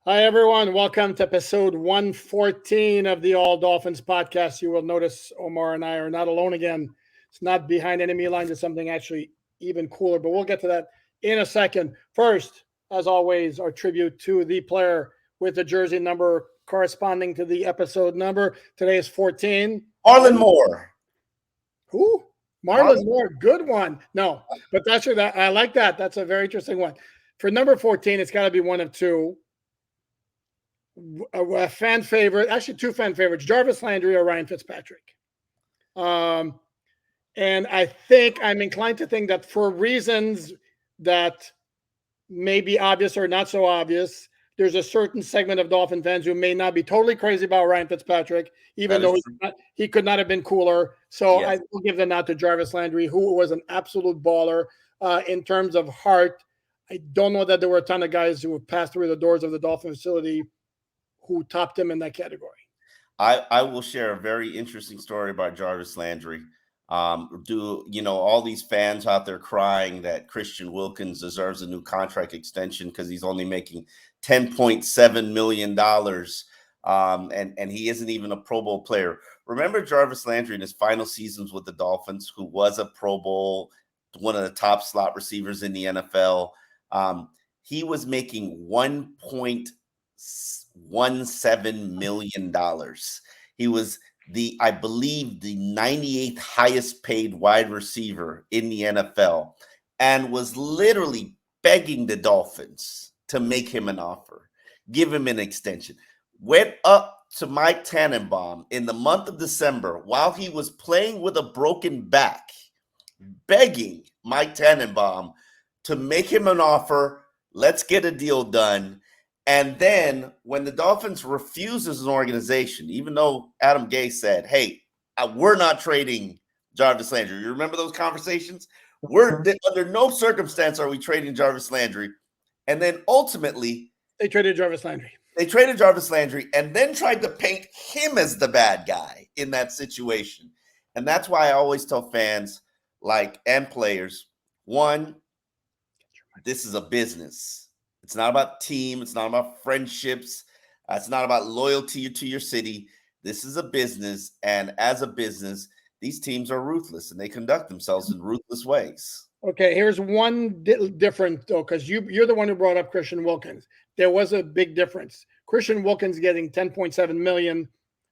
Hi, everyone. Welcome to episode 114 of the All Dolphins podcast. You will notice Omar and I are not alone again. It's not behind enemy lines, it's something actually even cooler, but we'll get to that in a second. First, as always, our tribute to the player with the jersey number corresponding to the episode number. Today is 14. Marlon Moore. Who? Marlon Moore. Good one. No, but that's that. I like that. That's a very interesting one. For number 14, it's got to be one of two. A fan favorite, actually two fan favorites, Jarvis Landry or Ryan Fitzpatrick. And I think I'm inclined to think that for reasons that may be obvious or not so obvious, there's a certain segment of Dolphin fans who may not be totally crazy about Ryan Fitzpatrick, even though he could not have been cooler. So yes. I will give the nod to Jarvis Landry, who was an absolute baller in terms of heart. I don't know that there were a ton of guys who have passed through the doors of the Dolphin facility who topped him in that category. I will share a very interesting story about Jarvis Landry. All these fans out there crying that Christian Wilkins deserves a new contract extension because he's only making $10.7 million and he isn't even a Pro Bowl player. Remember Jarvis Landry in his final seasons with the Dolphins, who was a Pro Bowl, one of the top slot receivers in the NFL. He was making $1.17 million. He was I believe the 98th highest paid wide receiver in the NFL, and was literally begging the Dolphins to make him an offer, give him an extension. Went up to Mike Tannenbaum in the month of December while he was playing with a broken back, begging Mike Tannenbaum to make him an offer. Let's get a deal done. And then when the Dolphins refused as an organization, even though Adam Gase said, hey, we're not trading Jarvis Landry. You remember those conversations? We're under no circumstance are we trading Jarvis Landry. And then ultimately, they traded Jarvis Landry. They traded Jarvis Landry and then tried to paint him as the bad guy in that situation. And that's why I always tell fans and players, one, this is a business. It's not about team. It's not about friendships. It's not about loyalty to your city. This is a business. And as a business, these teams are ruthless and they conduct themselves in ruthless ways. Okay, here's one difference, though, because you're the one who brought up Christian Wilkins. There was a big difference. Christian Wilkins getting $10.7 million,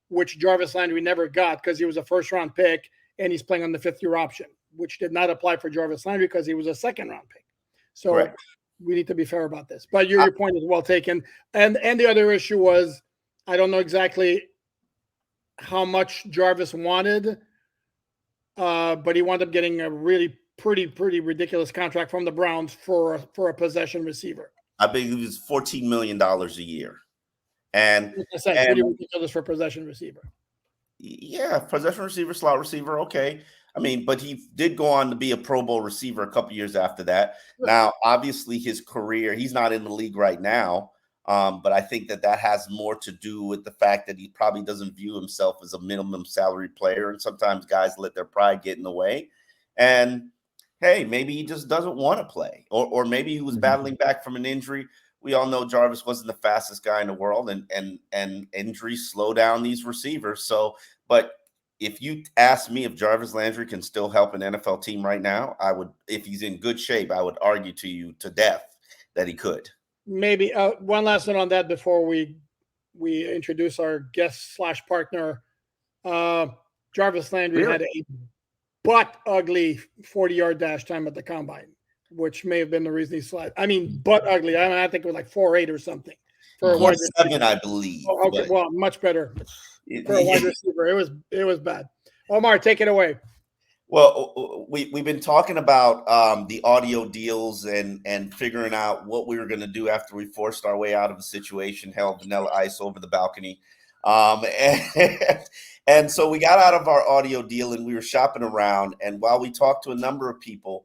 which Jarvis Landry never got because he was a first-round pick and he's playing on the fifth-year option, which did not apply for Jarvis Landry because he was a second-round pick. So correct. We need to be fair about this. But your point is well taken. And the other issue was, I don't know exactly how much Jarvis wanted, but he wound up getting a really pretty ridiculous contract from the Browns for a possession receiver. I believe it was $14 million a year. And like I said, pretty ridiculous for possession receiver. Yeah, possession receiver, slot receiver, okay. I mean, but he did go on to be a Pro Bowl receiver a couple years after that. Now, obviously, his career, he's not in the league right now, but I think that has more to do with the fact that he probably doesn't view himself as a minimum salary player, and sometimes guys let their pride get in the way. And, hey, maybe he just doesn't want to play, or maybe he was battling back from an injury. We all know Jarvis wasn't the fastest guy in the world, and injuries slow down these receivers. So, but if you ask me if Jarvis Landry can still help an NFL team right now, I would. If he's in good shape, I would argue to you to death that he could. Maybe one last note on that before we introduce our guest / partner. Jarvis Landry had a butt ugly 40-yard dash time at the combine, which may have been the reason he slid. I mean, butt ugly. I think it was like 4.8 or something. For 4.7, I believe. Oh, okay, well, much better for a wide receiver. It was bad. Omar, take it away. Well, we've been talking about the audio deals and figuring out what we were going to do after we forced our way out of the situation, held Vanilla Ice over the balcony. And so we got out of our audio deal and we were shopping around. And while we talked to a number of people,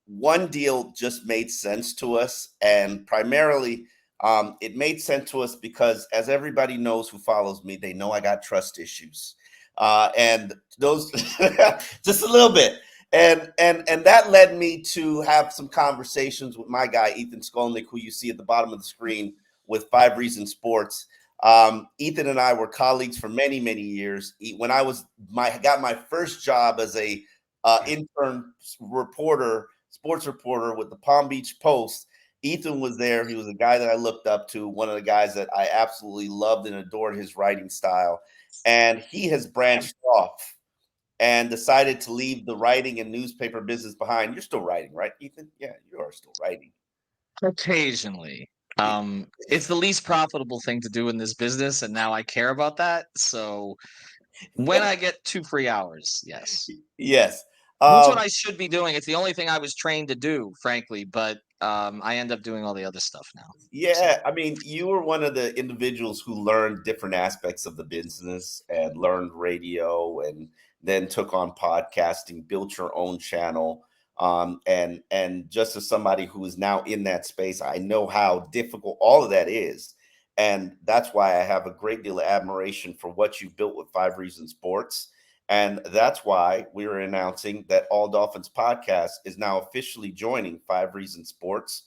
one deal just made sense to us. And primarily, it made sense to us because, as everybody knows who follows me, they know I got trust issues. And those just a little bit. And that led me to have some conversations with my guy, Ethan Skolnick, who you see at the bottom of the screen, with Five Reasons Sports. Ethan and I were colleagues for many, many years. When I got my first job as a intern reporter, sports reporter with the Palm Beach Post, Ethan was there. He was a guy that I looked up to, one of the guys that I absolutely loved and adored his writing style. And he has branched off and decided to leave the writing and newspaper business behind. You're still writing, right, Ethan? Yeah, you are still writing. Occasionally. It's the least profitable thing to do in this business, and now I care about that. So when I get 2 free hours, yes. Yes. That's what I should be doing. It's the only thing I was trained to do, frankly, but I end up doing all the other stuff now. Yeah, I mean, you were one of the individuals who learned different aspects of the business and learned radio and then took on podcasting, built your own channel. And just as somebody who is now in that space, I know how difficult all of that is. And that's why I have a great deal of admiration for what you built with Five Reasons Sports. And that's why we are announcing that All Dolphins Podcast is now officially joining Five Reasons Sports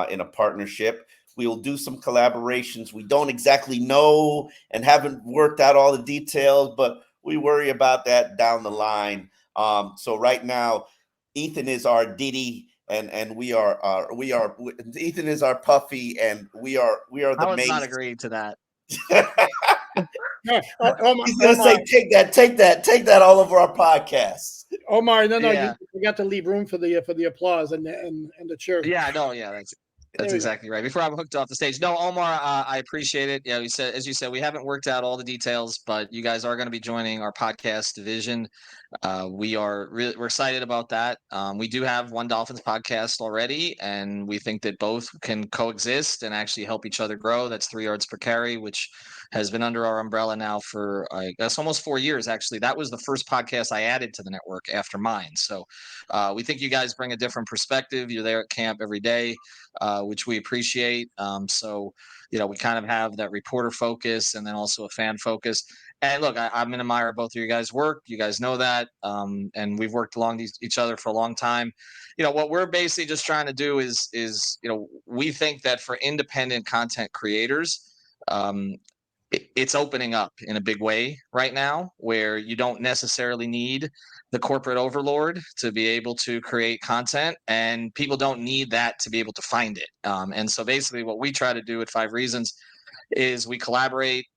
in a partnership. We will do some collaborations. We don't exactly know and haven't worked out all the details, but we worry about that down the line. So right now, Ethan is our Diddy, and we are Ethan is our Puffy, and we are the I was main. not agreeing to that. He's gonna say, take that all over our podcasts. Omar, no, Yeah. you got to leave room for the applause and the cheer. Yeah, no, yeah, that's exactly right. Before I'm hooked off the stage. No, Omar, I appreciate it. Yeah, as you said, we haven't worked out all the details, but you guys are going to be joining our podcast division. We're excited about that. We do have one Dolphins podcast already, and we think that both can coexist and actually help each other grow. That's 3 yards per carry, which has been under our umbrella now for, I guess, almost 4 years. Actually, that was the first podcast I added to the network after mine. So we think you guys bring a different perspective. You're there at camp every day, which we appreciate. So, we kind of have that reporter focus and then also a fan focus. And look, I'm an admirer of both of you guys' work. You guys know that. And we've worked along each other for a long time. What we're basically just trying to do is we think that for independent content creators, it's opening up in a big way right now, where you don't necessarily need the corporate overlord to be able to create content, and people don't need that to be able to find it. And so basically what we try to do at Five Reasons is we collaborate.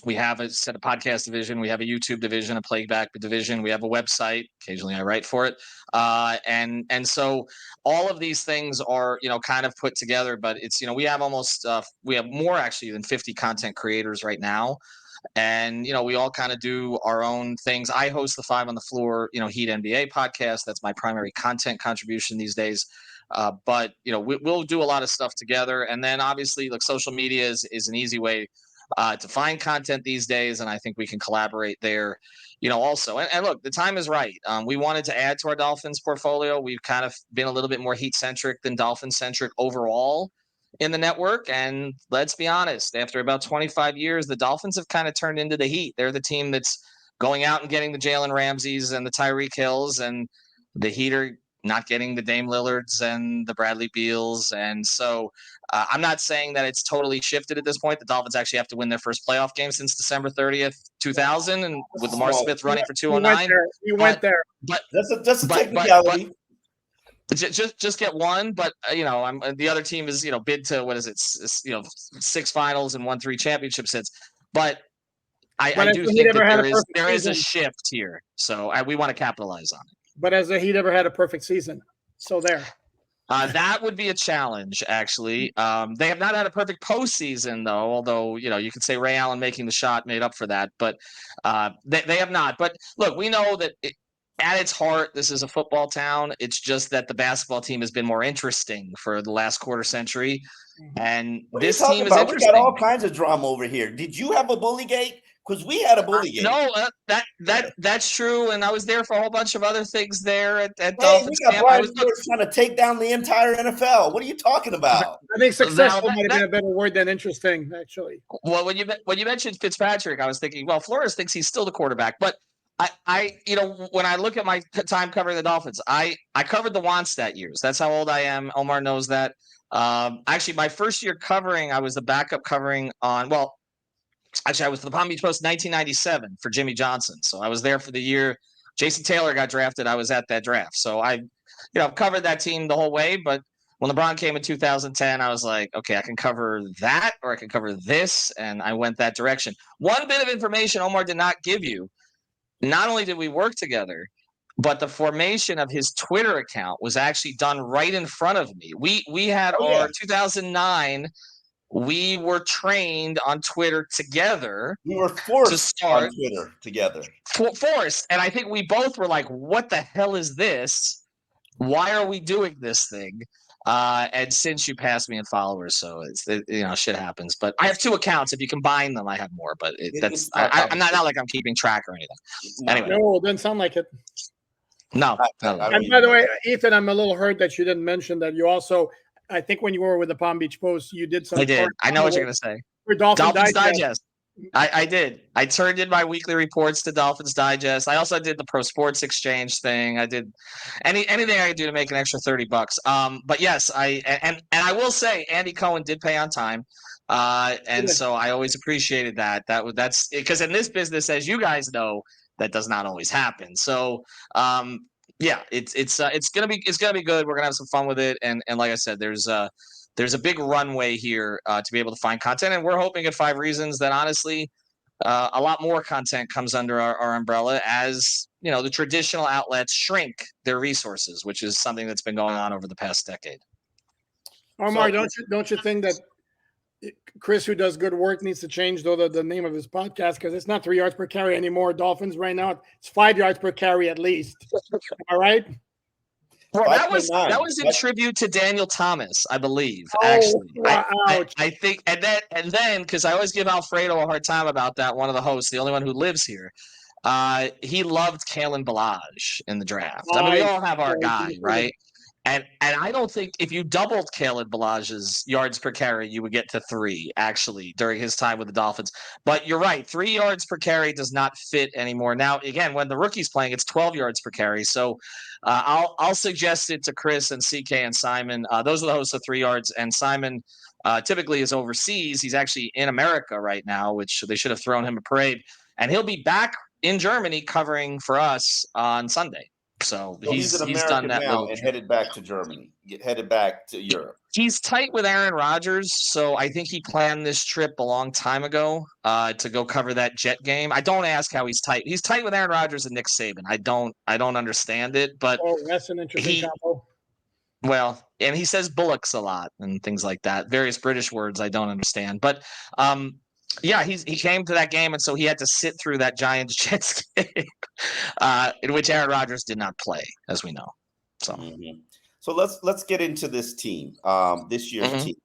We have a set of podcast division. We have a YouTube division, a playback division. We have a website. Occasionally I write for it. And so all of these things are, kind of put together, but it's, we have we have more actually than 50 content creators right now. And, we all kind of do our own things. I host the Five on the Floor, Heat NBA podcast. That's my primary content contribution these days. But, we'll do a lot of stuff together. And then obviously, like, social media is an easy way to find content these days, and I think we can collaborate there, also. And look, the time is right. We wanted to add to our Dolphins portfolio. We've kind of been a little bit more Heat-centric than Dolphin-centric overall in the network. And let's be honest, after about 25 years, the Dolphins have kind of turned into the Heat. They're the team that's going out and getting the Jalen Ramseys and the Tyreek Hills, and the Heat are not getting the Dame Lillards and the Bradley Beals. And so I'm not saying that it's totally shifted at this point. The Dolphins actually have to win their first playoff game since December 30th, 2000, and with Lamar Smith running for 209. We went there. But that's a technicality. Just get one, but the other team is bid to what is it? 6 finals and won 3 championships. But I do think that there is a shift here, so we want to capitalize on it. But has the Heat ever had a perfect season? So there. That would be a challenge, actually. They have not had a perfect postseason, though, although, you could say Ray Allen making the shot made up for that. But they have not. But, look, we know that at its heart, this is a football town. It's just that the basketball team has been more interesting for the last quarter century. And this team is interesting. We got all kinds of drama over here. Did you have a bully gate? Because we had a bully game. No, that's true, and I was there for a whole bunch of other things there at Dolphins camp. I was trying to take down the entire NFL. What are you talking about? I think successful might have been a better word than interesting, actually. Well, when you mentioned Fitzpatrick, I was thinking, well, Flores thinks he's still the quarterback, but When I look at my time covering the Dolphins, I covered the Wannstedt years. That's how old I am. Omar knows that. Actually, my first year covering, I was the backup covering on. Well, actually, I was the Palm Beach Post 1997 for Jimmy Johnson. So I was there for the year Jason Taylor got drafted. I was at that draft. So I covered that team the whole way. But when LeBron came in 2010, I was like, okay, I can cover that or I can cover this. And I went that direction. One bit of information Omar did not give you. Not only did we work together, but the formation of his Twitter account was actually done right in front of me. We had our 2009. We were trained on Twitter together. We were forced on Twitter together. Forced. And I think we both were like, what the hell is this? Why are we doing this thing? And since you passed me in followers, so shit happens. But I have two accounts. If you combine them, I have more. But I'm not like I'm keeping track or anything. Anyway. No, it doesn't sound like it. No. And by the way, Ethan, I'm a little hurt that you didn't mention that you also, I think when you were with the Palm Beach Post, you did some. I did. I know what you're going to say. For Dolphins Digest. I did. I turned in my weekly reports to Dolphins Digest. I also did the Pro Sports Exchange thing. I did anything I could do to make an extra $30. But yes, I will say Andy Cohen did pay on time. So I always appreciated that. That's because in this business, as you guys know, that does not always happen. So it's gonna be good. We're gonna have some fun with it. And like I said, there's a big runway here to be able to find content. And we're hoping at 5 Reasons that honestly, a lot more content comes under our umbrella as, the traditional outlets shrink their resources, which is something that's been going on over the past decade. Omar, don't you think that Chris, who does good work, needs to change the name of his podcast because it's not 3 yards per carry anymore. Dolphins right now, it's 5 yards per carry at least. All right. Well, that was in tribute to Daniel Thomas, I believe. Actually, I think, and then because I always give Alfredo a hard time about that. One of the hosts, the only one who lives here, he loved Kalen Ballage in the draft. I mean, we all have our guy, right? And I don't think if you doubled Kalen Ballage's yards per carry, you would get to 3 actually during his time with the Dolphins. But you're right, 3 yards per carry does not fit anymore. Now, again, when the rookie's playing, it's 12 yards per carry. So I'll suggest it to Chris and CK and Simon. Those are the hosts of 3 yards. And Simon typically is overseas. He's actually in America right now, which they should have thrown him a parade. And he'll be back in Germany covering for us on Sunday. So he's done that now and headed back to Germany, headed back to Europe. He's tight with Aaron Rodgers, so I think he planned this trip a long time ago to go cover that Jet game. I don't ask how he's tight. He's tight with Aaron Rodgers and Nick Saban. I don't understand it, but that's an interesting combo. Well, and he says bullocks a lot and things like that. Various British words I don't understand, but he came to that game, and so he had to sit through that Giants-Jets game, in which Aaron Rodgers did not play, as we know. So, So let's get into this team, this year's team.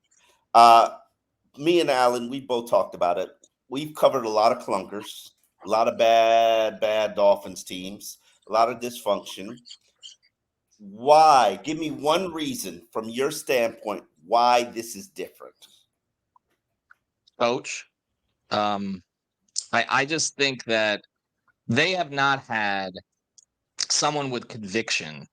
Me and Alan, we both talked about it. We've covered a lot of clunkers, a lot of bad Dolphins teams, a lot of dysfunction. Why? Give me one reason from your standpoint why this is different. Coach. I just think that they have not had someone with conviction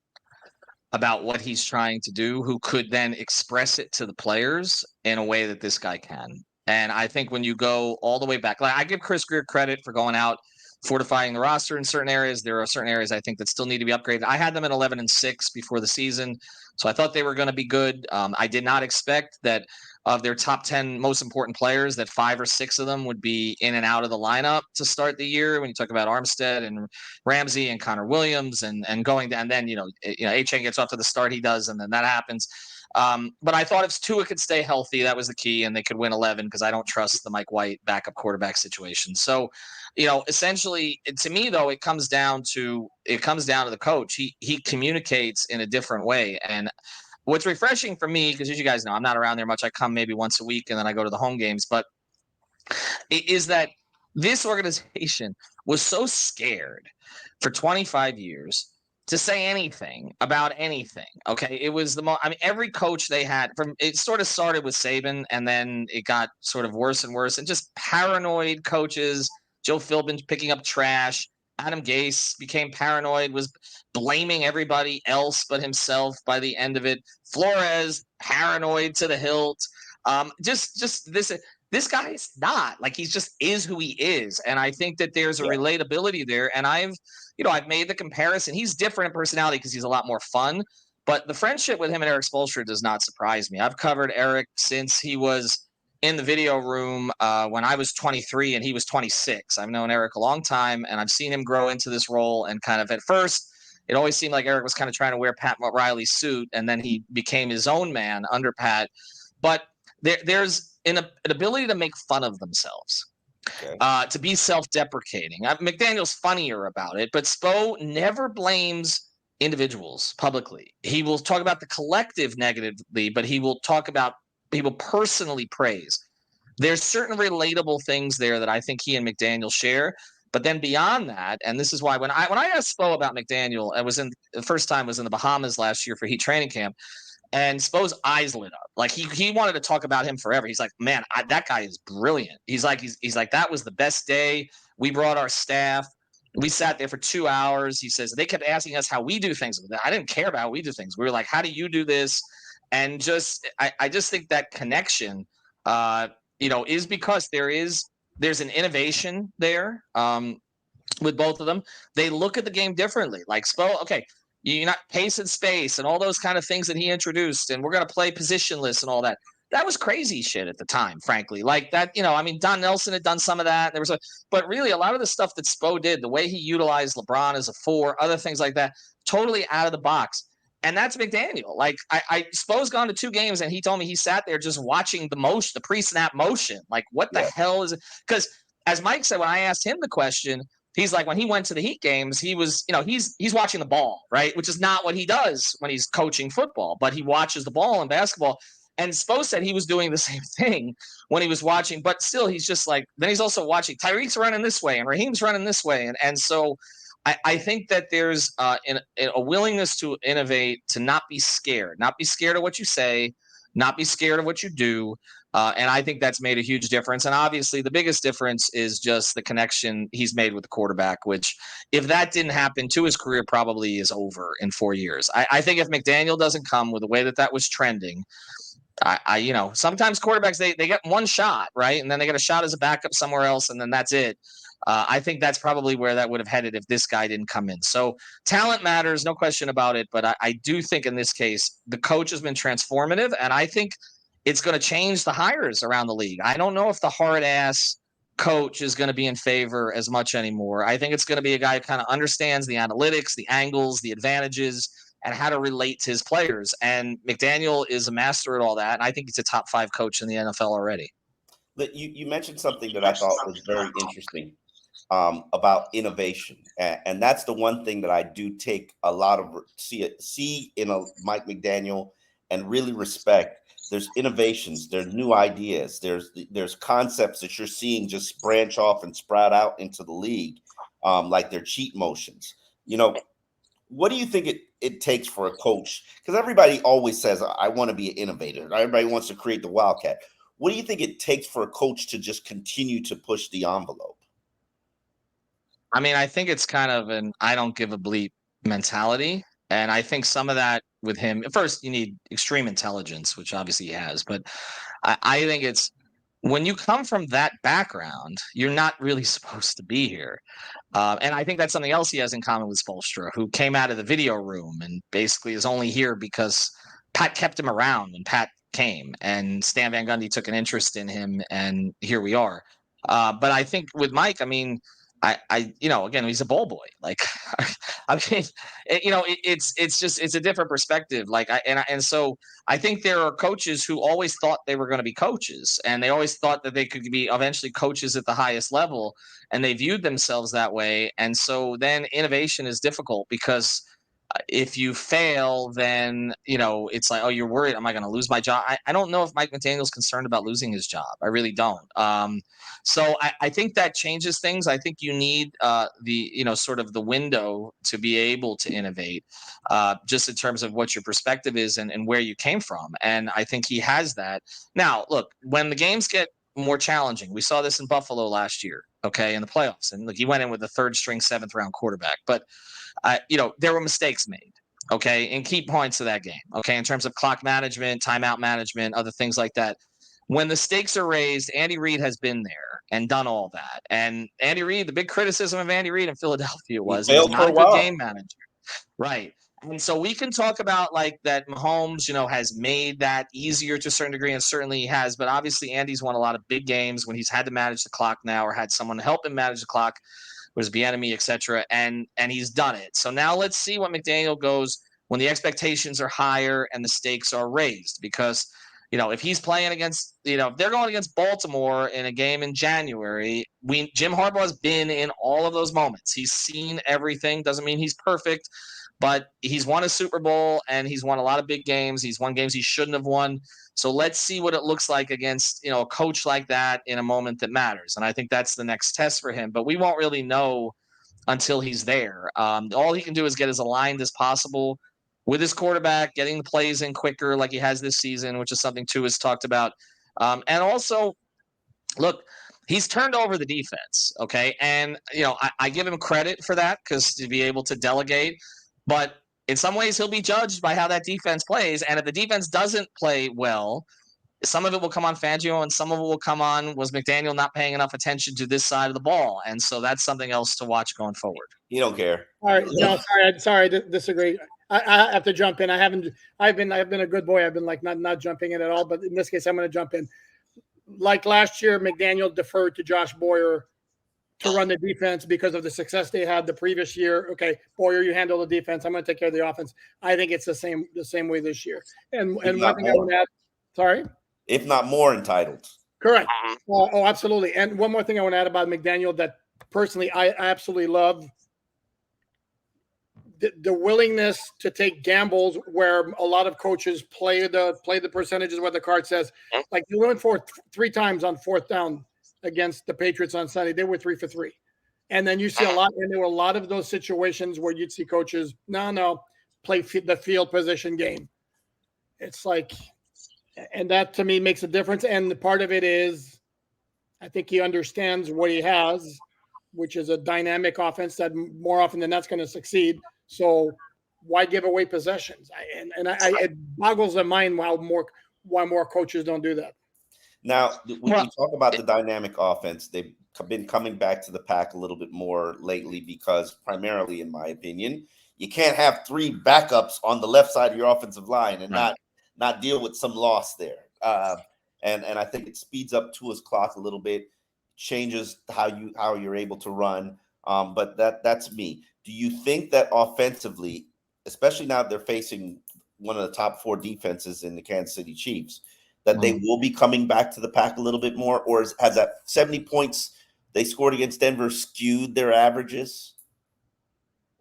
about what he's trying to do who could then express it to the players in a way that this guy can. And I think when you go all the way back, like I give Chris Grier credit for going out, fortifying the roster in certain areas. There are certain areas I think that still need to be upgraded. I had them at 11-6 before the season, so I thought they were going to be good. I did not expect that of their top 10 most important players, that 5 or 6 of them would be in and out of the lineup to start the year. When you talk about Armstead and Ramsey and Connor Williams and going down, and then Achane gets off to the start he does, and then that happens. But I thought if Tua could stay healthy, that was the key, and they could win 11 because I don't trust the Mike White backup quarterback situation. So, essentially, to me though, it comes down to the coach. He communicates in a different way, and what's refreshing for me, because as you guys know, I'm not around there much. I come maybe once a week, and then I go to the home games. But it is that this organization was so scared for 25 years to say anything about anything. Okay. It was every coach they had it sort of started with Saban, and then it got sort of worse and worse, and just paranoid coaches, Joe Philbin picking up trash, Adam Gase became paranoid, was blaming everybody else but himself by the end of it. Flores, paranoid to the hilt. Just this guy is not like, he just is who he is. And I think that there's a relatability there. And I've made the comparison. He's different in personality because he's a lot more fun. But the friendship with him and Eric Spoelstra does not surprise me. I've covered Eric since he was in the video room when I was 23 and he was 26. I've known Eric a long time, and I've seen him grow into this role. And kind of at first, it always seemed like Eric was kind of trying to wear Pat Riley's suit, and then he became his own man under Pat. But there's an ability to make fun of themselves. Okay. To be self-deprecating. McDaniel's funnier about it, but Spo never blames individuals publicly. He will talk about the collective negatively, but he will personally praise. There's certain relatable things there that I think he and McDaniel share. But then beyond that, and this is why when I asked Spo about McDaniel, the first time was in the Bahamas last year for Heat training camp, and Spo's eyes lit up. Like he wanted to talk about him forever. He's like, man, that guy is brilliant. He's like, that was the best day. We brought our staff. We sat there for 2 hours. He says they kept asking us how we do things. I didn't care about how we do things. We were like, how do you do this? And I just think that connection, is because there's an innovation there with both of them. They look at the game differently. Like Spo, okay, you're not pace and space and all those kind of things that he introduced, and we're going to play positionless and all that. That was crazy shit at the time, frankly. Like that, Don Nelson had done some of that. But really a lot of the stuff that Spo did, the way he utilized LeBron as a 4, other things like that, totally out of the box. And that's McDaniel. Like Spo's gone to 2 games, and he told me he sat there just watching the pre-snap motion. Like, what the hell is it? Because as Mike said, when I asked him the question, he's like, when he went to the Heat games, he was, he's watching the ball, right? Which is not what he does when he's coaching football, but he watches the ball in basketball. And Spo said he was doing the same thing when he was watching, but still he's just like, then he's also watching Tyreek's running this way and Raheem's running this way. And so I think that there's a willingness to innovate, to not be scared of what you say, not be scared of what you do. And I think that's made a huge difference. And obviously the biggest difference is just the connection he's made with the quarterback, which if that didn't happen to his career, probably is over in 4 years. I think if McDaniel doesn't come with the way that was trending, sometimes quarterbacks, they get one shot, right? And then they get a shot as a backup somewhere else, and then that's it. I think that's probably where that would have headed if this guy didn't come in. So talent matters, no question about it. But I do think in this case, the coach has been transformative, and I think it's going to change the hires around the league. I don't know if the hard-ass coach is going to be in favor as much anymore. I think it's going to be a guy who kind of understands the analytics, the angles, the advantages, and how to relate to his players. And McDaniel is a master at all that. And I think he's a top 5 coach in the NFL already. But you mentioned something that I thought was very interesting about innovation. And that's the one thing that I do take a lot of see in a Mike McDaniel and really respect. There's innovations, there's new ideas, there's concepts that you're seeing just branch off and sprout out into the league, like their cheat motions. What do you think it takes for a coach? Because everybody always says, I want to be an innovator. Everybody wants to create the wildcat. What do you think it takes for a coach to just continue to push the envelope? I mean, I think it's kind of an I don't give a bleep mentality. And I think some of that with him, first, you need extreme intelligence, which obviously he has. But I think it's when you come from that background, you're not really supposed to be here. And I think that's something else he has in common with Spoelstra, who came out of the video room and basically is only here because Pat kept him around when Pat came, and Stan Van Gundy took an interest in him, and here we are. But I think with Mike, I mean, again, he's a ball boy. Like, I mean, it's a different perspective. Like, so I think there are coaches who always thought they were going to be coaches, and they always thought that they could be eventually coaches at the highest level, and they viewed themselves that way. And so then innovation is difficult because if you fail, then, it's like, oh, you're worried, am I going to lose my job? I don't know if Mike McDaniel's concerned about losing his job. I really don't. So I think that changes things. I think you need sort of the window to be able to innovate, just in terms of what your perspective is and where you came from. And I think he has that. Now, look, when the games get more challenging, we saw this in Buffalo last year. okay, in the playoffs. And look, he went in with the third string, 7th round quarterback. But, there were mistakes made, okay, in key points of that game, okay, in terms of clock management, timeout management, other things like that. When the stakes are raised, Andy Reid has been there and done all that. And Andy Reid, the big criticism of Andy Reid in Philadelphia was he was failed for not a a good while. game manager. Right. And so we can talk about like that Mahomes, has made that easier to a certain degree, and certainly he has. But obviously, Andy's won a lot of big games when he's had to manage the clock now, or had someone help him manage the clock, was Bieniemy, et cetera, and he's done it. So now let's see what McDaniel goes when the expectations are higher and the stakes are raised. Because if he's playing against, if they're going against Baltimore in a game in January, Jim Harbaugh has been in all of those moments. He's seen everything. Doesn't mean he's perfect, but he's won a Super Bowl and he's won a lot of big games. He's won games he shouldn't have won. So let's see what it looks like against, a coach like that in a moment that matters. And I think that's the next test for him. But we won't really know until he's there. All he can do is get as aligned as possible with his quarterback, getting the plays in quicker like he has this season, which is something Tua has talked about. And also, look, he's turned over the defense, okay? And, I give him credit for that because to be able to delegate. But in some ways, he'll be judged by how that defense plays. And if the defense doesn't play well, some of it will come on Fangio and some of it will come on, was McDaniel not paying enough attention to this side of the ball? And so that's something else to watch going forward. You don't care. All right, no, sorry, I disagree. I have to jump in. I've been a good boy. I've been like not jumping in at all, but in this case, I'm going to jump in. Like last year, McDaniel deferred to Josh Boyer to run the defense because of the success they had the previous year. Okay, Boyer, you handle the defense. I'm going to take care of the offense. I think it's the same way this year. And one thing I want to add. Sorry. If not more entitled. Correct. Oh, absolutely. And one more thing I want to add about McDaniel that personally I absolutely love. The willingness to take gambles where a lot of coaches play the percentages what the card says. Like they went for 3 times on 4th down against the Patriots on Sunday. They were 3 for 3. And then you see there were a lot of those situations where you'd see coaches, play the field position game. It's like, and that to me makes a difference. And the part of it is, I think he understands what he has, which is a dynamic offense that more often than that's going to succeed. So why give away possessions? It boggles the mind why more coaches don't do that. Now, when we talk about the dynamic offense, they've been coming back to the pack a little bit more lately because primarily, in my opinion, you can't have 3 backups on the left side of your offensive line and not deal with some loss there. And I think it speeds up Tua's clock a little bit, changes how you're able to run. But that's me. Do you think that offensively, especially now they're facing one of the top 4 defenses in the Kansas City Chiefs, that they will be coming back to the pack a little bit more? Or has that 70 points they scored against Denver skewed their averages?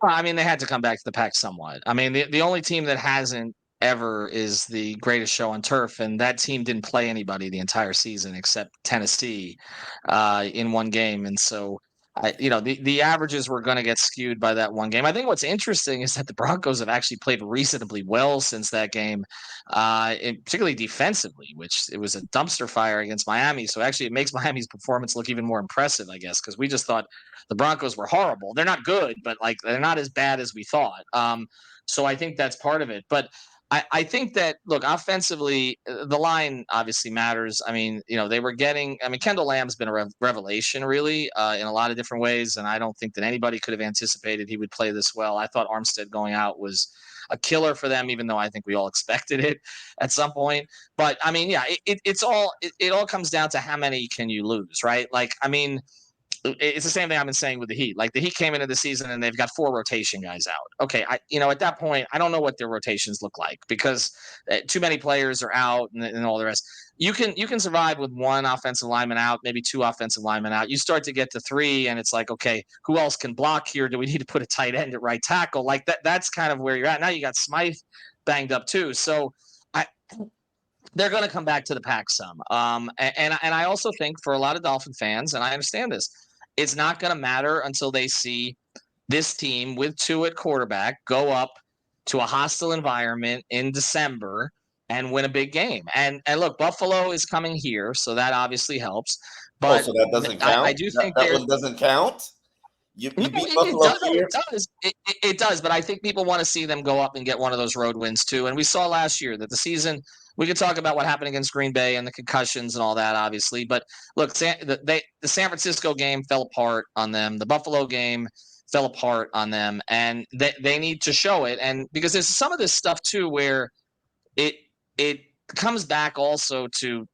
Well, I mean, they had to come back to the pack somewhat. I mean, the only team that hasn't ever is the greatest show on turf, and that team didn't play anybody the entire season except Tennessee in one game. And so the averages were going to get skewed by that one game. I think what's interesting is that the Broncos have actually played reasonably well since that game, particularly defensively, which it was a dumpster fire against Miami. So actually it makes Miami's performance look even more impressive, I guess, because we just thought the Broncos were horrible. They're not good, but like they're not as bad as we thought. So I think that's part of it. But I think that, look, offensively, the line obviously matters. I mean, they were getting – I mean, Kendall Lamb's been a revelation, really, in a lot of different ways, and I don't think that anybody could have anticipated he would play this well. I thought Armstead going out was a killer for them, even though I think we all expected it at some point. But, I mean, yeah, it all comes down to how many can you lose, right? Like, I mean – it's the same thing I've been saying with the Heat. Like the Heat came into the season and they've got 4 rotation guys out. Okay, at that point, I don't know what their rotations look like because too many players are out and all the rest. You can survive with 1 offensive lineman out, maybe 2 offensive linemen out. You start to get to 3, and it's like, okay, who else can block here? Do we need to put a tight end at right tackle? Like that's kind of where you're at. Now you got Smythe banged up too. So they're going to come back to the pack some. And I also think for a lot of Dolphin fans, and I understand this, it's not going to matter until they see this team with 2 at quarterback go up to a hostile environment in December and win a big game. And look, Buffalo is coming here, so that obviously helps. Oh, But so that doesn't count? I do think that one doesn't count? You no, beat it Buffalo does. No, here? it does. It does. But I think people want to see them go up and get one of those road wins too. And we saw last year that the season. We could talk about what happened against Green Bay and the concussions and all that, obviously. But look, the San Francisco game fell apart on them. The Buffalo game fell apart on them, and they need to show it. And because there's some of this stuff too, where it comes back also to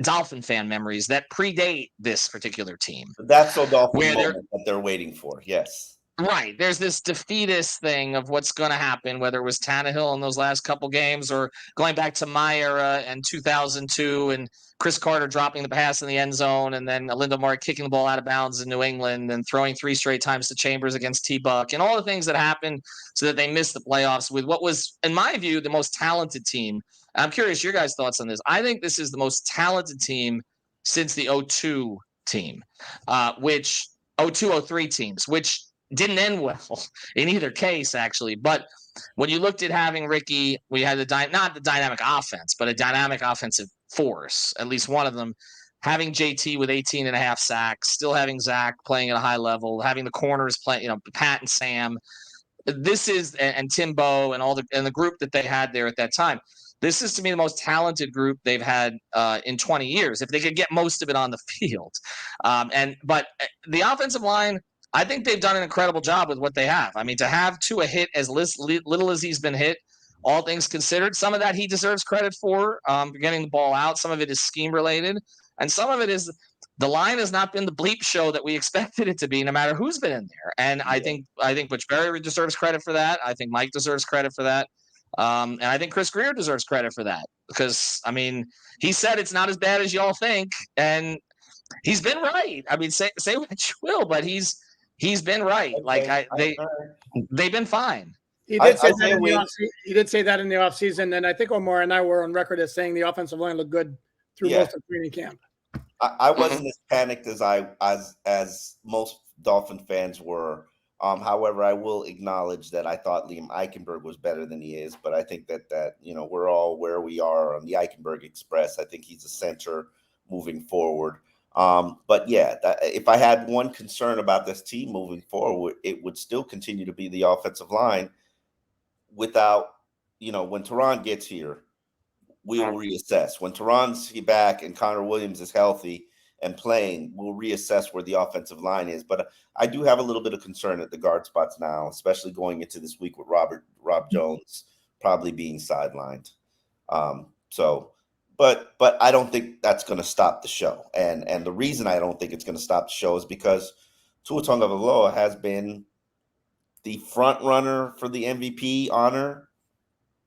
Dolphin fan memories that predate this particular team. That's so Dolphin Where moment that they're waiting for. Yes. Right. There's this defeatist thing of what's going to happen, whether it was Tannehill in those last couple games or going back to my era in 2002 and Chris Carter dropping the pass in the end zone and then Linda kicking the ball out of bounds in New England and throwing 3 straight times to Chambers against T-Buck and all the things that happened so that they missed the playoffs with what was, in my view, the most talented team. I'm curious your guys' thoughts on this. I think this is the most talented team since the 02 team, which 02-03 teams, which didn't end well in either case, actually. But when you looked at having Ricky, we had not the dynamic offense, but a dynamic offensive force, at least one of them, having JT with 18.5 sacks, still having Zach playing at a high level, having the corners play, Pat and Sam. This is and Timbo and the group that they had there at that time. This is to me the most talented group they've had in 20 years, if they could get most of it on the field. But the offensive line, I think they've done an incredible job with what they have. I mean, to have Tua hit as little as he's been hit, all things considered, some of that he deserves credit for getting the ball out. Some of it is scheme related, and some of it is the line has not been the bleep show that we expected it to be, no matter who's been in there. And I think Butch Berry deserves credit for that. I think Mike deserves credit for that. And I think Chris Greer deserves credit for that because, I mean, he said it's not as bad as y'all think, and he's been right. I mean, say what you will, but he's been right. Okay. They've been fine. He did say that in the offseason, and I think Omar and I were on record as saying the offensive line looked good through most of training camp. I wasn't as panicked as most Dolphin fans were. However, I will acknowledge that I thought Liam Eichenberg was better than he is, but I think that we're all where we are on the Eichenberg Express. I think he's a center moving forward. But yeah, if I had one concern about this team moving forward, it would still continue to be the offensive line. Without, when Teron gets here, we'll reassess. When Teron's back and Connor Williams is healthy and playing, we'll reassess where the offensive line is. But I do have a little bit of concern at the guard spots now, especially going into this week with Rob Jones probably being sidelined. But I don't think that's going to stop the show. And the reason I don't think it's going to stop the show is because Tua Tagovailoa has been the front runner for the MVP honor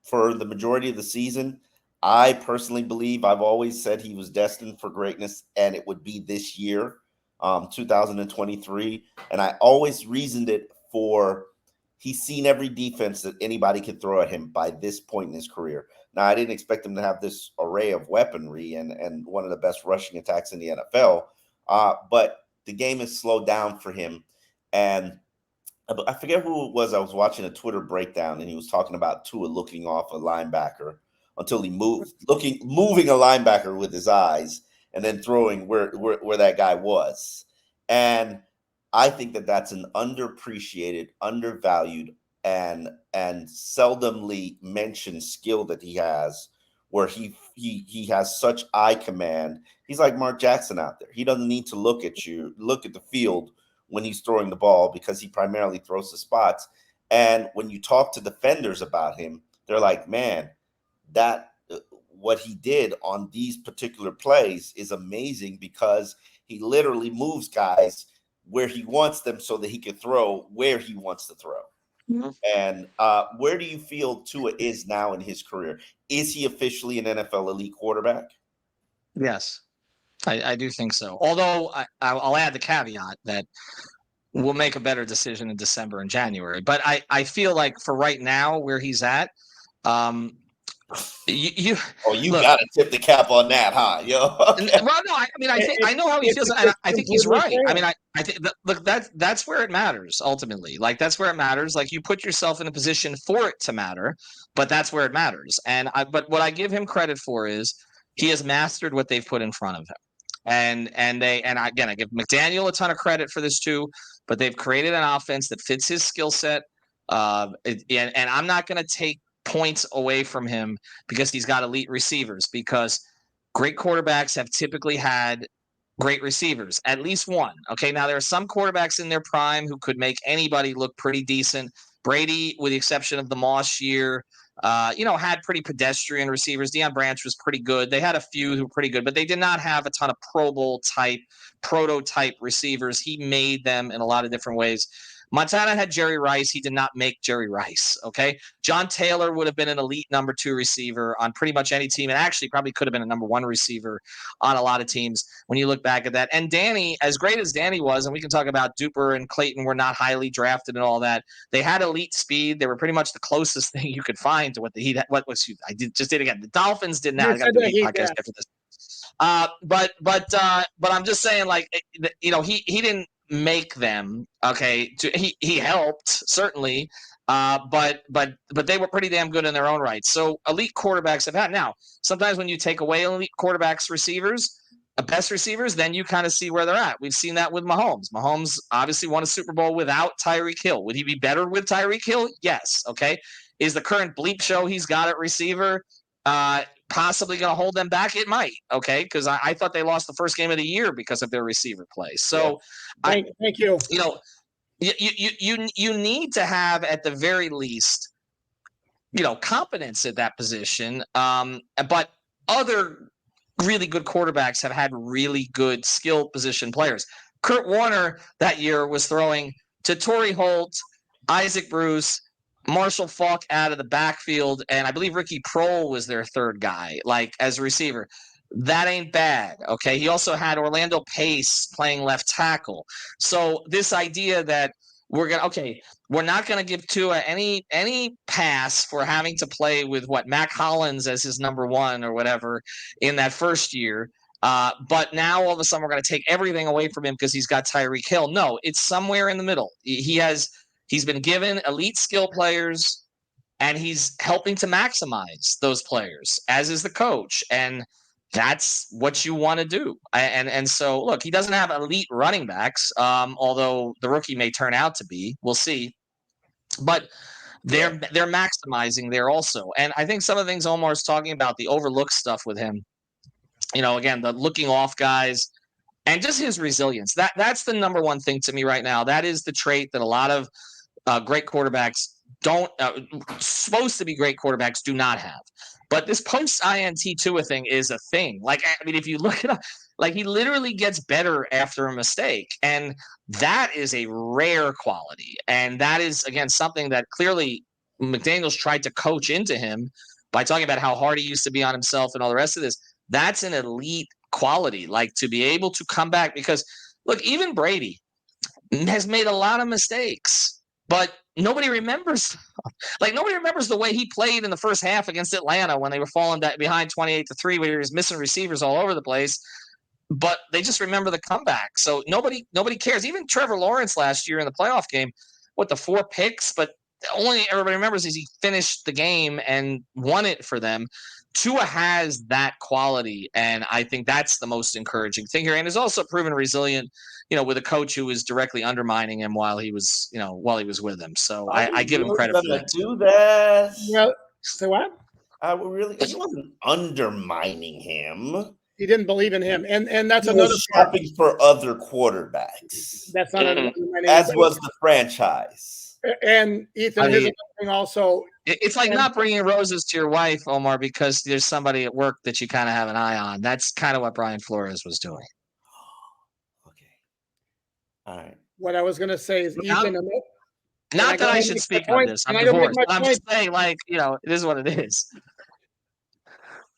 for the majority of the season. I personally believe I've always said he was destined for greatness, and it would be this year, 2023. And I always reasoned it for he's seen every defense that anybody could throw at him by this point in his career. Now, I didn't expect him to have this array of weaponry and one of the best rushing attacks in the NFL, but the game has slowed down for him. And I forget who it was. I was watching a Twitter breakdown, and he was talking about Tua looking off a linebacker until he moving a linebacker with his eyes and then throwing where that guy was. And I think that that's an underappreciated, undervalued, and seldomly mentioned skill that he has, where he has such eye command. He's like Mark Jackson out there. He doesn't need to look at the field when he's throwing the ball because he primarily throws the spots. And when you talk to defenders about him, they're like, man, that what he did on these particular plays is amazing because he literally moves guys where he wants them so that he can throw where he wants to throw. Mm-hmm. And where do you feel Tua is now in his career? Is he officially an NFL elite quarterback? Yes, I do think so. Although I'll add the caveat that we'll make a better decision in December and January. But I feel like for right now, where he's at, You Oh, you look, gotta tip the cap on that, huh? Yo. Okay. well, no, I mean, I know how he feels, and I think he's right. I mean, I think look, that's where it matters ultimately. Like that's where it matters. Like you put yourself in a position for it to matter, but that's where it matters. But what I give him credit for is he has mastered what they've put in front of him. Again, I give McDaniel a ton of credit for this too, but they've created an offense that fits his skill set. And I'm not going to take points away from him because he's got elite receivers, because great quarterbacks have typically had great receivers, at least one. Okay, now there are some quarterbacks in their prime who could make anybody look pretty decent. Brady, with the exception of the Moss year, had pretty pedestrian receivers. Deion Branch was pretty good. They had a few who were pretty good, but they did not have a ton of Pro Bowl type, prototype receivers. He made them in a lot of different ways. Montana had Jerry Rice. He did not make Jerry Rice. Okay. John Taylor would have been an elite number 2 receiver on pretty much any team, and actually probably could have been a number 1 receiver on a lot of teams when you look back at that. And Danny, as great as Danny was, and we can talk about Duper and Clayton were not highly drafted and all that, they had elite speed. They were pretty much the closest thing you could find to what the Heat. Just did again. The Dolphins did not. I got to do a Heat podcast after this. But I'm just saying, like, he didn't make them. Okay, he helped certainly, but they were pretty damn good in their own right. So elite quarterbacks have had. Now, sometimes when you take away elite quarterbacks, best receivers, then you kind of see where they're at. We've seen that with Mahomes. Mahomes obviously won a Super Bowl without Tyreek Hill. Would he be better with Tyreek Hill? Yes. Okay. Is the current bleep show he's got at receiver possibly going to hold them back? It might. Okay. Because I thought they lost the first game of the year because of their receiver play. So thank you. You need to have at the very least, competence at that position. But other really good quarterbacks have had really good skill position players. Kurt Warner that year was throwing to Torrey Holt, Isaac Bruce, Marshall Faulk out of the backfield, and I believe Ricky Prohl was their third guy, like as a receiver. That ain't bad. Okay. He also had Orlando Pace playing left tackle. So this idea that we're not going to give Tua any pass for having to play with Mac Hollins as his number 1 or whatever in that first year. But now all of a sudden we're going to take everything away from him because he's got Tyreek Hill. No, it's somewhere in the middle. He's been given elite skill players, and he's helping to maximize those players, as is the coach. And that's what you want to do. And so, look, he doesn't have elite running backs, although the rookie may turn out to be. We'll see. But they're maximizing there also. And I think some of the things Omar's talking about, the overlooked stuff with him, again, the looking off guys and just his resilience. That's the number one thing to me right now. That is the trait that a lot of great quarterbacks supposed to be great quarterbacks do not have. But this post-INT Tua thing is a thing. Like, I mean, if you look it up, like he literally gets better after a mistake. And that is a rare quality. And that is, again, something that clearly McDaniels tried to coach into him by talking about how hard he used to be on himself and all the rest of this. That's an elite quality, like to be able to come back. Because, look, even Brady has made a lot of mistakes. But nobody remembers, nobody remembers the way he played in the first half against Atlanta when they were falling behind 28-3, where he was missing receivers all over the place. But they just remember the comeback. So nobody cares. Even Trevor Lawrence last year in the playoff game, the 4 picks, but only everybody remembers is he finished the game and won it for them. Tua has that quality, and I think that's the most encouraging thing here. And is also proven resilient, with a coach who was directly undermining him while he was with him. So I give him credit for that. Do that? Yeah. So what? He wasn't undermining him. He didn't believe in him, and that's he another was shopping for other quarterbacks. That's not as was the franchise. And Ethan, his thing also. It's like not bringing roses to your wife, Omar, because there's somebody at work that you kind of have an eye on. That's kind of what Brian Flores was doing. Okay. All right. What I was going to say is, Ethan. Not that I should speak on this. I'm divorced. I'm just saying, it is what it is.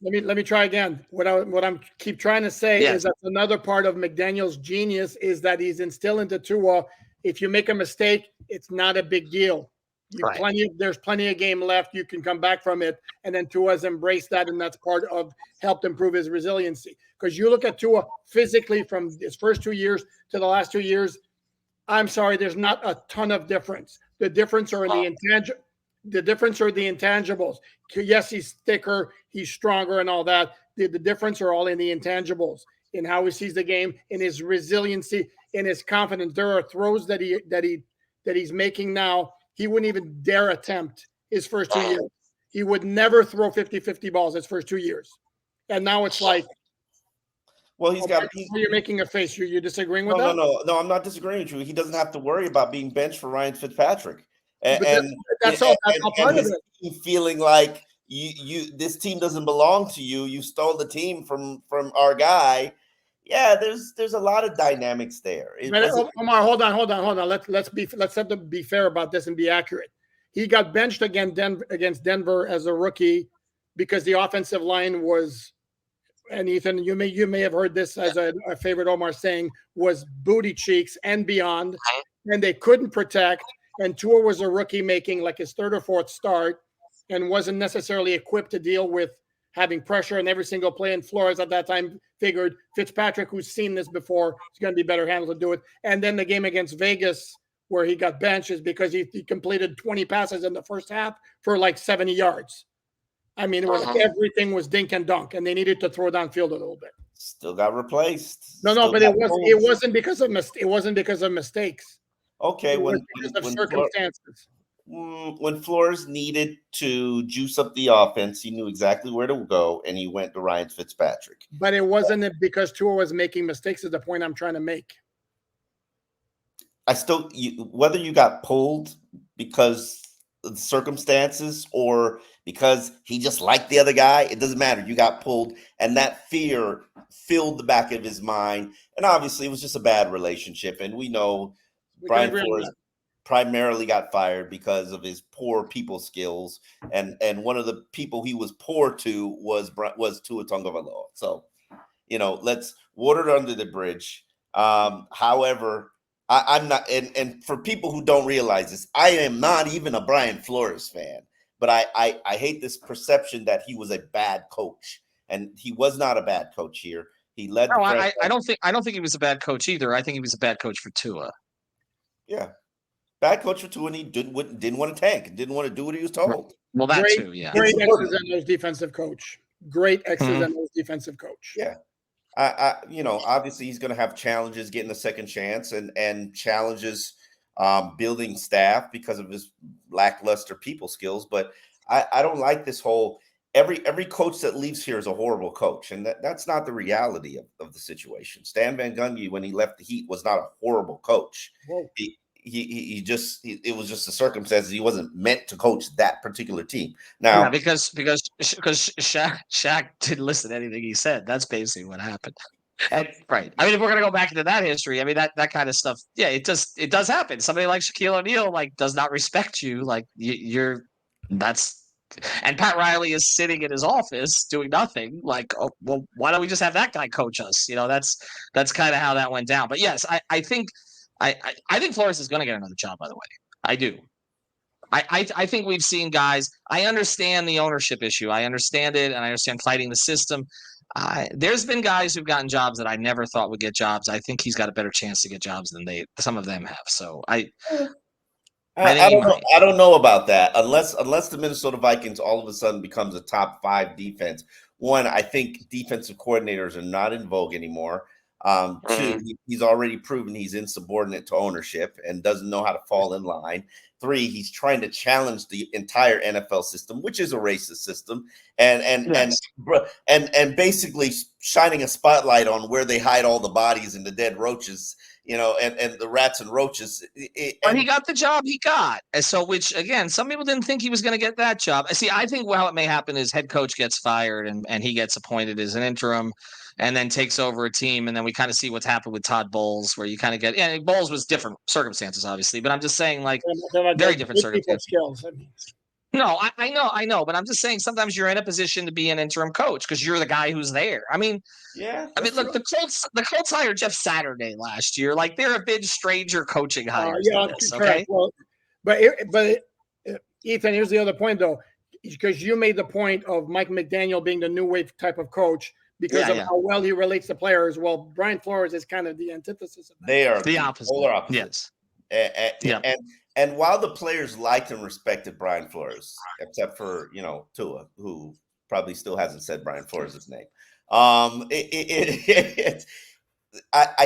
Let me try again. What I'm keep trying to say is that another part of McDaniel's genius is that he's instilling into Tua. If you make a mistake, it's not a big deal. Right. There's plenty of game left. You can come back from it. And then Tua has embraced that, and that's part of helped improve his resiliency. Because you look at Tua physically from his first 2 years to the last 2 years, I'm sorry, there's not a ton of difference. The difference are in the intangible. The difference are the intangibles. Yes, he's thicker, he's stronger, and all that. The difference are all in the intangibles, in how he sees the game, in his resiliency, in his confidence. There are throws that he's making now he wouldn't even dare attempt his first 2 years. He would never throw 50-50 balls his first 2 years. And now it's like, well, he's got. You're making a face. You're disagreeing with that? No. I'm not disagreeing with you. He doesn't have to worry about being benched for Ryan Fitzpatrick. That's all part of it. Feeling like this team doesn't belong to you. You stole the team from our guy. Yeah, there's a lot of dynamics there. Omar, hold on. Let's have to be fair about this and be accurate. He got benched against Denver as a rookie because the offensive line was, and Ethan, you may have heard this as a favorite Omar saying, was booty cheeks and beyond, and they couldn't protect. And Tua was a rookie making like his third or fourth start and wasn't necessarily equipped to deal with having pressure in every single play. And Flores at that time figured Fitzpatrick, who's seen this before, is going to be better handled to do it. And then the game against Vegas where he got benched is because he completed 20 passes in the first half for like 70 yards. I mean, it was everything was dink and dunk, and they needed to throw downfield a little bit. Still got replaced. No, but it wasn't because of mistakes. Okay, when circumstances. When Flores needed to juice up the offense, he knew exactly where to go, and he went to Ryan Fitzpatrick. But it wasn't because Tua was making mistakes. Is the point I'm trying to make. Whether you got pulled because of the circumstances or because he just liked the other guy, it doesn't matter. You got pulled, and that fear filled the back of his mind. And obviously, it was just a bad relationship, and we know Brian Flores primarily got fired because of his poor people skills, and one of the people he was poor to was Tua Tagovailoa. So, let's water it under the bridge. However, I'm not, and for people who don't realize this, I am not even a Brian Flores fan, but I hate this perception that he was a bad coach, and he was not a bad coach here. He led. No, I don't think he was a bad coach either. I think he was a bad coach for Tua. Yeah, bad coach for Tua, and he didn't want to tank, didn't want to do what he was told. Well, that too, yeah. Great X's and O's defensive coach. Great X's and O's defensive coach. Yeah, obviously he's going to have challenges getting a second chance and challenges building staff because of his lackluster people skills. But I don't like this whole every coach that leaves here is a horrible coach, and that's not the reality of the situation. Stan Van Gundy, when he left the Heat, was not a horrible coach. It was just the circumstances. He wasn't meant to coach that particular team. Now, because Shaq didn't listen to anything he said. That's basically what happened. And, right. I mean, if we're gonna go back into that history, I mean that kind of stuff. Yeah, it does happen. Somebody like Shaquille O'Neal does not respect you. And Pat Riley is sitting in his office doing nothing. Oh, well, why don't we just have that guy coach us? That's kind of how that went down. But yes, I think Flores is going to get another job. By the way, I do. I think we've seen guys. I understand the ownership issue. I understand it, and I understand fighting the system. There's been guys who've gotten jobs that I never thought would get jobs. I think he's got a better chance to get jobs than some of them have. So I don't know about that unless the Minnesota Vikings all of a sudden becomes a top 5 defense. One, I think defensive coordinators are not in vogue anymore. Two, he's already proven he's insubordinate to ownership and doesn't know how to fall in line. 3, he's trying to challenge the entire NFL system, which is a racist system, and basically shining a spotlight on where they hide all the bodies and the dead roaches, and the rats and roaches. But he got the job he got. And so, which again, some people didn't think he was going to get that job. See, I think how it may happen is head coach gets fired and he gets appointed as an interim and then takes over a team. And then we kind of see what's happened with Todd Bowles, where you kind of get, and Bowles was different circumstances, obviously, but I'm just saying very different circumstances. Skills, I mean. No, I know, but I'm just saying sometimes you're in a position to be an interim coach because you're the guy who's there. I mean, look, the Colts hired Jeff Saturday last year. They're a big stranger coaching hire. Okay. Well, but Ethan, here's the other point, though, because you made the point of Mike McDaniel being the new wave type of coach because of how well he relates to players. Well, Brian Flores is kind of the antithesis of that. They are the opposite. polar opposites. Yes. And while the players liked and respected Brian Flores, except for Tua, who probably still hasn't said Brian Flores' name, I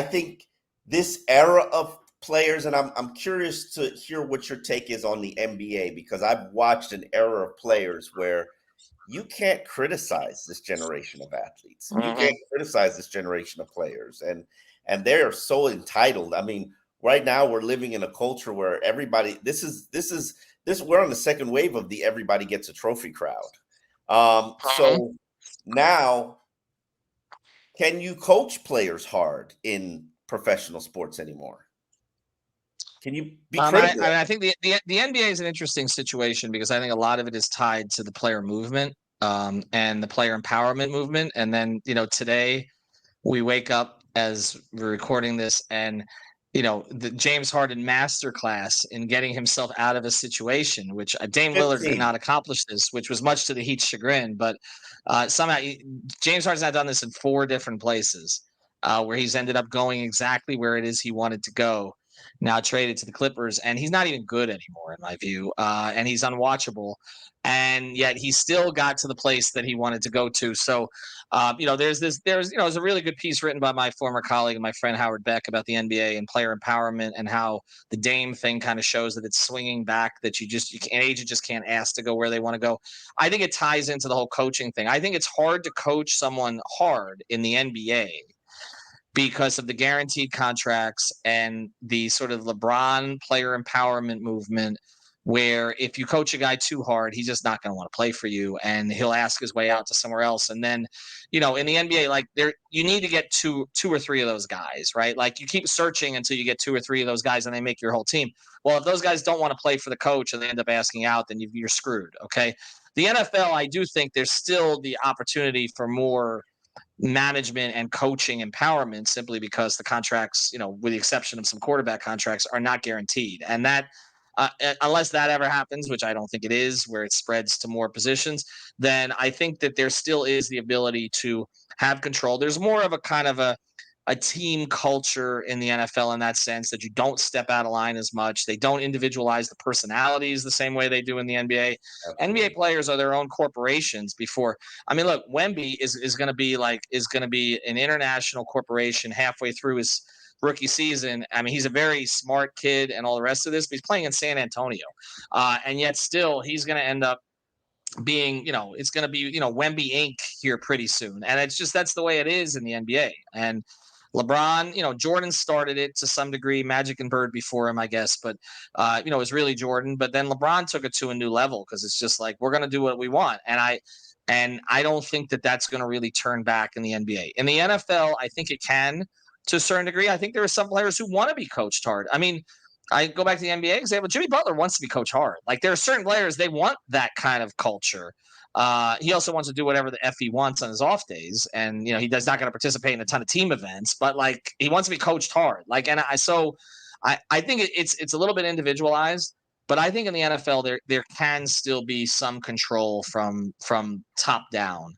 think this era of players, and I'm curious to hear what your take is on the NBA, because I've watched an era of players where you can't criticize this generation of athletes. You can't criticize this generation of players, and they're so entitled. I mean, right now we're living in a culture where everybody. This we're on the second wave of the everybody gets a trophy crowd. So now, can you coach players hard in professional sports anymore? Can you be critical? I think the NBA is an interesting situation because I think a lot of it is tied to the player movement and the player empowerment movement. And then, today we wake up as we're recording this and, the James Harden masterclass in getting himself out of a situation, which Dame Lillard did not accomplish this, which was much to the Heat's chagrin. But somehow James Harden's not done this in 4 different places where he's ended up going exactly where it is he wanted to go. Now traded to the Clippers, and he's not even good anymore in my view, and he's unwatchable. And yet he still got to the place that he wanted to go to. So, there's a really good piece written by my former colleague and my friend Howard Beck about the NBA and player empowerment and how the Dame thing kind of shows that it's swinging back, that an agent just can't ask to go where they want to go. I think it ties into the whole coaching thing. I think it's hard to coach someone hard in the NBA because of the guaranteed contracts and the sort of LeBron player empowerment movement, where if you coach a guy too hard, he's just not going to want to play for you and he'll ask his way out to somewhere else. And then, in the NBA, like you need to get two or three of those guys, right? Like you keep searching until you get 2 or 3 of those guys and they make your whole team. Well, if those guys don't want to play for the coach and they end up asking out, then you're screwed. Okay. The NFL, I do think there's still the opportunity for more management and coaching empowerment simply because the contracts, with the exception of some quarterback contracts, are not guaranteed. And that, unless that ever happens, which I don't think it is, where it spreads to more positions, then I think that there still is the ability to have control. There's more of a kind of a team culture in the NFL in that sense, that you don't step out of line as much. They don't individualize the personalities the same way they do in the NBA. Absolutely. NBA players are their own corporations before. I mean, look, Wemby is going to be an international corporation halfway through his rookie season. I mean, he's a very smart kid and all the rest of this, but he's playing in San Antonio. And yet still he's going to end up being, it's going to be, Wemby Inc. here pretty soon. And that's the way it is in the NBA. And LeBron, Jordan started it to some degree, Magic and Bird before him, I guess, but it was really Jordan. But then LeBron took it to a new level because it's just like, we're going to do what we want. And I don't think that that's going to really turn back in the NBA. In the NFL, I think it can to a certain degree. I think there are some players who want to be coached hard. I mean, I go back to the NBA example. Jimmy Butler wants to be coached hard. Like there are certain players, they want that kind of culture. He also wants to do whatever the F he wants on his off days. And, he's not going to participate in a ton of team events, but like he wants to be coached hard. Like, and I think it's a little bit individualized, but I think in the NFL, there can still be some control from top down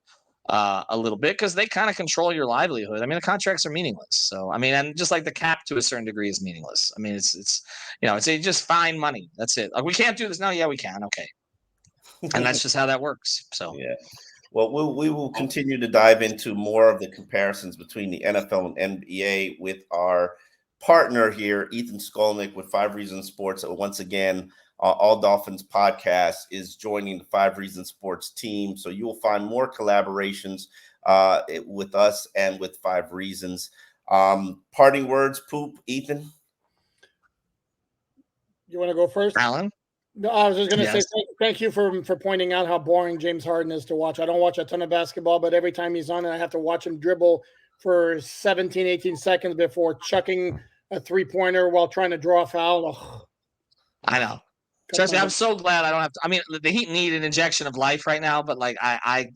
a little bit because they kind of control your livelihood. I mean, the contracts are meaningless. So, I mean, and just like the cap to a certain degree is meaningless. I mean, it's just fine money. That's it. Like, we can't do this. No, yeah, we can. Okay. And that's just how that works. So, yeah. Well, we will continue to dive into more of the comparisons between the NFL and NBA with our partner here, Ethan Skolnick with 5 Reasons Sports. Once again, All Dolphins podcast is joining the 5 Reasons Sports team. So you will find more collaborations with us and with 5 Reasons. Parting words, Poop, Ethan? You want to go first? Alan? No, I was just going to say thank you for pointing out how boring James Harden is to watch. I don't watch a ton of basketball, but every time he's on it, I have to watch him dribble for 17, 18 seconds before chucking a 3-pointer while trying to draw a foul. I know. Trust me, I'm so glad I don't have to. I mean, the Heat need an injection of life right now, but like I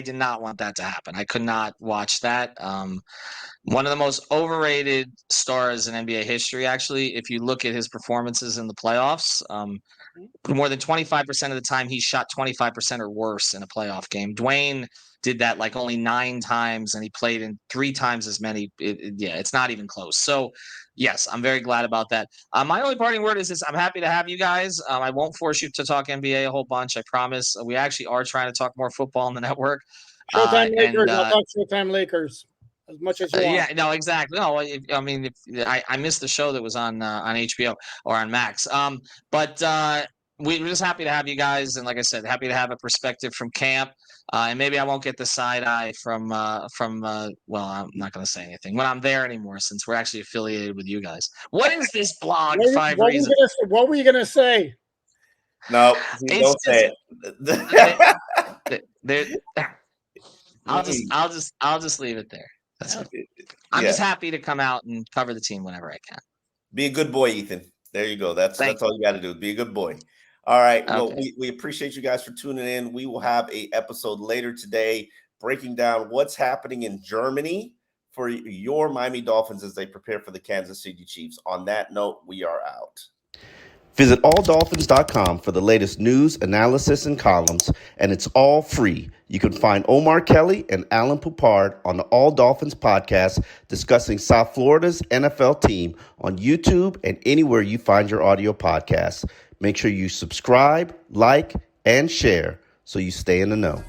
did not want that to happen. I could not watch that. One of the most overrated stars in NBA history, actually, if you look at his performances in the playoffs. More than 25% of the time, he shot 25% or worse in a playoff game. Dwayne did that like only 9 times, and he played in 3 times as many. It's not even close. So, yes, I'm very glad about that. My only parting word is this: I'm happy to have you guys. I won't force you to talk NBA a whole bunch. I promise. We actually are trying to talk more football on the network. Showtime Lakers. I'll talk Showtime Lakers as much as you want. Yeah, no, exactly. No, I missed the show that was on HBO or on Max. But we're just happy to have you guys, and like I said, happy to have a perspective from camp. And maybe I won't get the side eye from. Well, I'm not going to say anything when I'm there anymore, since we're actually affiliated with you guys. What is this blog? What were you gonna say? No, don't say it. I'll just leave it there. I'm just happy to come out and cover the team whenever I can. Be a good boy, Ethan. There you go. That's all you got to do. Be a good boy. All right. Okay. Well, we appreciate you guys for tuning in. We will have an episode later today breaking down what's happening in Germany for your Miami Dolphins as they prepare for the Kansas City Chiefs. On that note, we are out. Visit alldolphins.com for the latest news, analysis, and columns, and it's all free. You can find Omar Kelly and Alan Poupard on the All Dolphins podcast discussing South Florida's NFL team on YouTube and anywhere you find your audio podcasts. Make sure you subscribe, like, and share so you stay in the know.